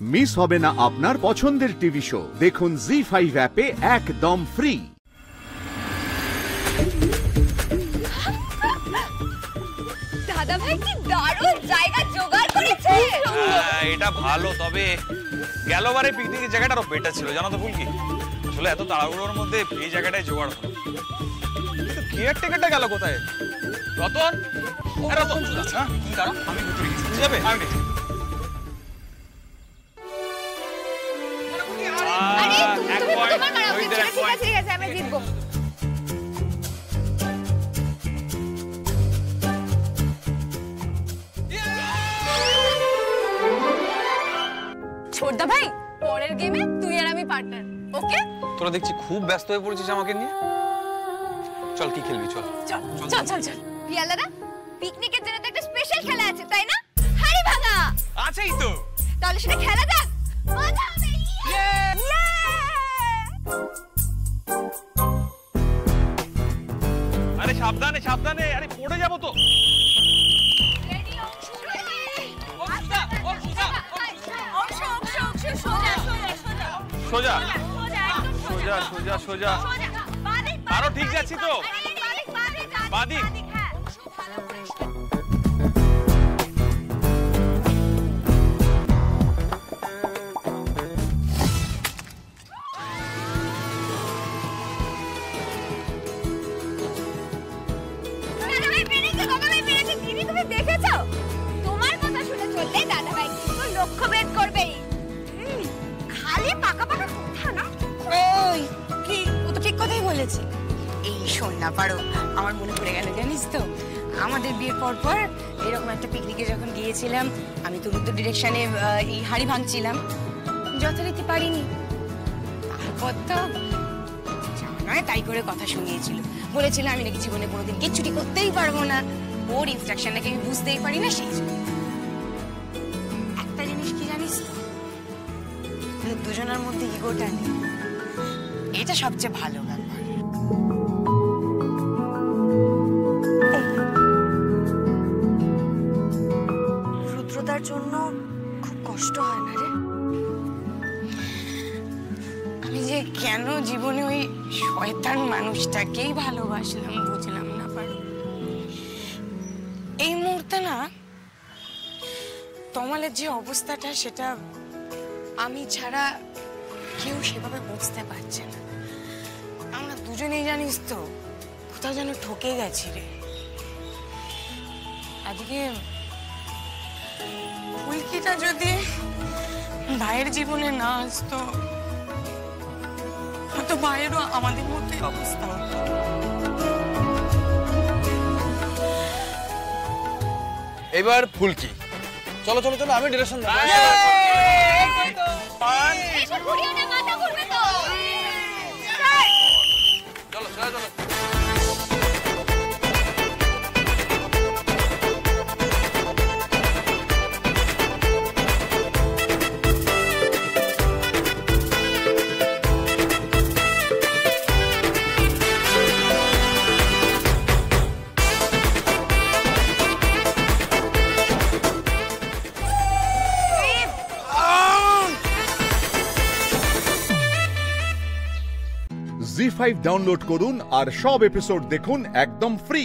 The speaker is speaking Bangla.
মিস হবে না আপনার পছন্দের টিভি শো। দেখুন জি5 অ্যাপে একদম ফ্রি। দাদা ভাই কি দারুণ জায়গা জোগাড় করেছে। এটা ভালো, তবে গেলবারে পিকনিকের জায়গাটা আরো বেটার ছিল, জানো তো ফুলকি। আসলে এত তাড়াহুড়োর মধ্যে এই জায়গাটাই জোগাড় হলো। কিন্তু কেয়ারটেকারটা গেল কোথায়? রতন, রতন, হ্যাঁ তুমি দাঁড়াও, আমি ভিতরে গেছি। যাবে? আমি গেছি। আরে তুমি তোমার মারাও, ঠিক আছে আমি জিতবো। ছোটদা ভাই, পরের গেমে তুই আর আমি পার্টনার, ওকে? তোরা দেখছি খুব ব্যস্ত হয়ে পড়েছিস আমাকে নিয়ে। চল কি খেলবি? চল চল চল চল চল। পিয়ালারা, পিকনিকের জন্য তো একটা স্পেশাল খেলা আছে, তাই না? হাড়ি ভাঙা আছেই তো। তাহলে সেটা খেলা যাক। মজা হবে। আরে সাবধানে সাবধানে, আরে পড়ে যাবো তো। সোজা সোজা সোজা সোজা, আরো ঠিক যাচ্ছি তো। বাদিক। তোমার কথা শুনে চললে দাদা ভাই কিন্তু লক্ষ্য ভেদ করবেই। খালি পাকা পাকা কথা না। ওই কি, ও তো ঠিক কথাই বলেছে। এই শোন না পারো, আমার মনে পড়ে গেল জানিস তো, আমাদের বিয়ের পর পর এরকম একটা পিকনিকে যখন গিয়েছিলাম, আমি তো উত্তর ডিরেকশনে এই হাড়ি ভাঙছিলাম, যথারীতি পারিনি। তারপর তো নয় তাই করে কথা শুনিয়েছিল, বলেছিল আমি নাকি জীবনে কোনোদিন কিচ্ছুটি করতেই পারবো না, ওর ইনস্ট্রাকশন নাকি আমি বুঝতেই পারি না। সেই একটা জিনিস কি জানিস তো, দুজনের মধ্যে ইগোটা নেই, এটা সবচেয়ে ভালো ব্যাপার। রুদ্রদার জন্য খুব কষ্ট হয় না রে? আমি যে কেন জীবনে ওই শয়তান মানুষটাকেই ভালোবাসলাম বুঝলাম না পারো। এই মুহূর্তে না তমালের যে অবস্থাটা, সেটা আমি ছাড়া কেউ সেভাবে বুঝতে পারছে না। আমরা দুজনেই জানিস তো কোথাও যেন ঠকে গেছি রে। আজকে উল্কিটা যদি ভাইয়ের জীবনে না আসতো, হয়তো ভাইয়েরও আমাদের মধ্যে অবস্থা হতো। এবার ফুলকি, চলো চলো চলো, আমি ডিরেকশন দেব। চলো চলো চলো। জি5 ডাউনলোড করুন আর সব এপিসোড দেখুন একদম ফ্রি।